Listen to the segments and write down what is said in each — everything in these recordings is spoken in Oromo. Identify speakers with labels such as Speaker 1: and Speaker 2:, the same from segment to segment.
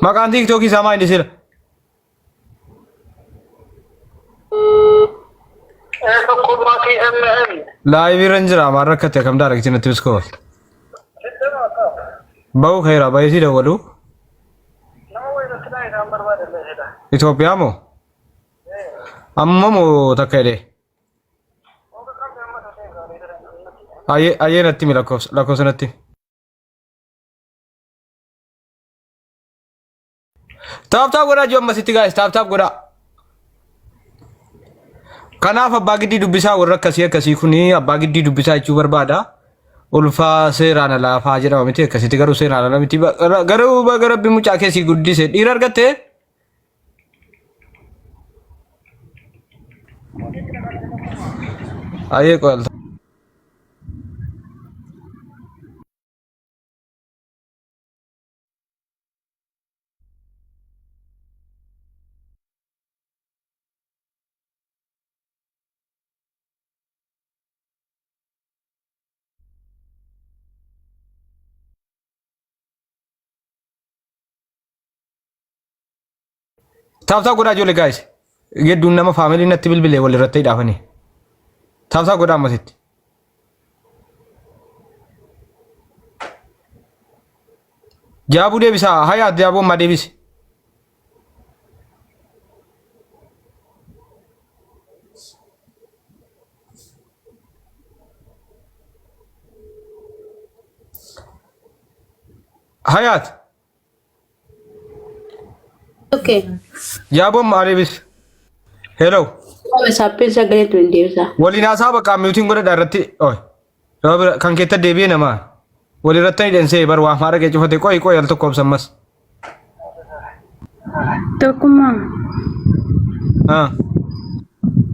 Speaker 1: Maqaan TikTokii isaa maal inni sira? Laayivii irra hin jira maal rakkate akkam daarakti natti biskoo. Bahu khayra bayisi dawwalu. Itoophiyaa moo? Amma moo takka jedhee? Ayyee natti mi lakkoofsa natti. Taap godhaa jiru ammasitti gaa'is taap godhaa. Kanaaf abbaa giddii dubbisaa warra akkasii kuni abbaa giddii dubbisaa jechuu barbaada. Ulfaa seeraan alaafaa jedhama miti akkasitti garuu seeraan ala miti garuu gara mucaa keessi guddise dhiira argatte. Ayyee qo'alta. Taap godhaa ijoollee gaa'is. Gedduun nama faamilii natti bilbilee walirratti hidhaafanii. Taap godhaa ammasitti. Jaabuu deebisaa hayaat jaabuu ammaa deebisi. Hayaat.
Speaker 2: Okay.
Speaker 1: Jaabuu ammaa deebisi. Hello.
Speaker 2: Sapheen sagalee tun deebisa.
Speaker 1: Waliin haasaa bakka miutiin godhadha irratti. Kan keetta deebi'ee namaa. Walirratti hidhansee bar waa maara kee cufate qo'i al tokko obsammas.
Speaker 2: Tokkummaa.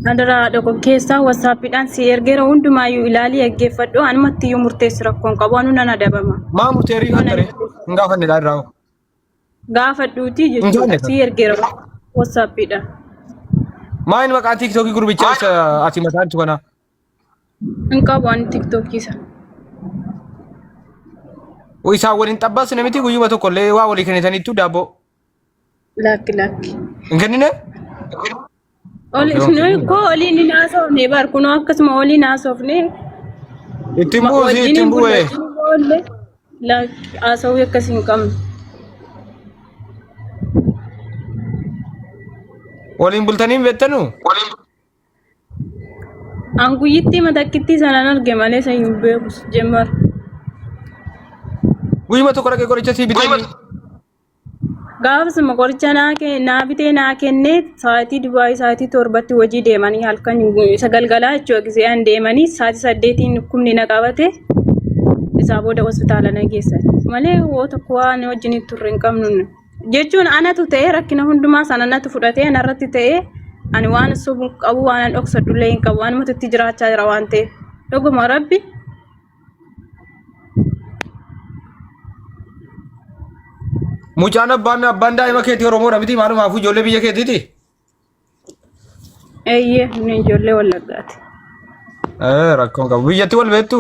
Speaker 2: Adaraa dhaqo keessaa wasaappiidhaan si ergeera hundumaayyuu ilaalii eeggeeffadhu anumatti iyyuu murteessu rakkoon qabu anu nan adabama.
Speaker 1: Maa murteerii kan ture? Hin gaafanne dhaadhaa.
Speaker 2: Gaafadhuutii jechuudha si ergeera wasaappiidhaan.
Speaker 1: Maa inni maqaan tiiktookii gurbichaa ati mataan kana?
Speaker 2: Hin qabu ani tiiktookii
Speaker 1: Isaa waliin xabbaas namiti guyyuma tokkollee waa walii kennitaniittu daabboo.
Speaker 2: Lakki.
Speaker 1: Hin kennine?
Speaker 2: Oliin ni naasofne bar kunoo akkasuma oliin naasofne.
Speaker 1: Ittiin bu'uusi ittiin bu'ee.
Speaker 2: Lakki haasawuu akkasii hin qabne.
Speaker 1: Waliin bultanii beektanu?
Speaker 2: An guyyittii matakkitti sanaan arge malee san hin beeku jemmar.
Speaker 1: Guyyuma tokko dhaqee qoricha sii bitanii.
Speaker 2: Gaafasuma qoricha naa bitee naa kennee sa'aatii Dubaayii sa'aatii 7tti hojii deemanii halkan sagalgalaa jechuudha giseen deemanii sa'aatii 8tiin dhukkubni na qabate isaa booda hospitaala na geessan malee woo tokko waan wajjin turre hin qabnu jechuun anatu ta'ee rakkina hundumaa sana natu fudhatee anarratti ta'ee ani waan subu qabu waan dhoksadhullee hin qabu waan matutti jiraachaa jira waan ta'eef dhuguma rabbi.
Speaker 1: Mucaan abbaan daa'ima keetii Oromoodha miti maalumaafuu ijoollee biyya keetiiti?
Speaker 2: Eeyyee inni ijoollee Wallaggaati.
Speaker 1: Rakkoon qabu. Biyyatti wal beektu?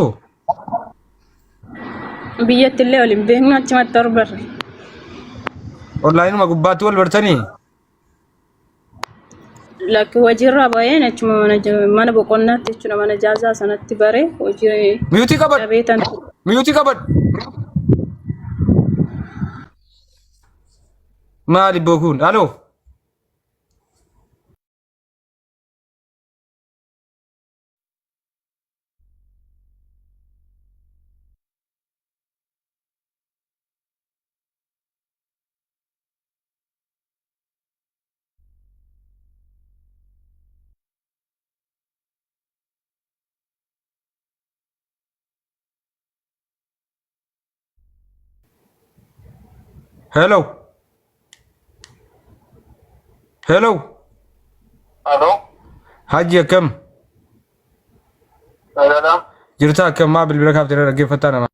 Speaker 2: Biyyatti illee waliin beeknu achumatti torbarre.
Speaker 1: Onlaayinuma gubbaatti wal bartanii?
Speaker 2: Lakki hojiirraa baheen achuma mana boqonnaatti jechuudha mana jaazaa sanatti bare hojii.
Speaker 1: Miyuutii qabadhu. Maali bokuun? Aloo? Hello? Hello?
Speaker 3: Hello?
Speaker 1: Haji akkam? Jirta akkam maa bilbila kaaftee dhaggeeffattaa nama?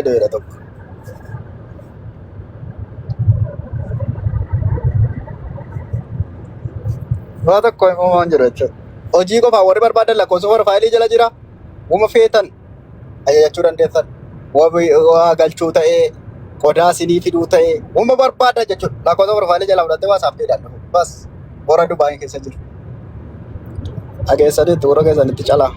Speaker 4: dheera tokko. Waa tokko himumaa waan jiru jechuudha. Hojii qofaa warri barbaadan lakkoofsa warra faayilii jala jira. Uma feetan ajajachuu dandeessan. Waa galchuu ta'ee qodaa sinii fiduu ta'ee uma barbaada jechuudha. Lakkoofsa warra faayilii jala fudhattee waa saaf fedhan. Bas warra Dubaayii keessa jiru. Dhageessanitti warra keessanitti calaa.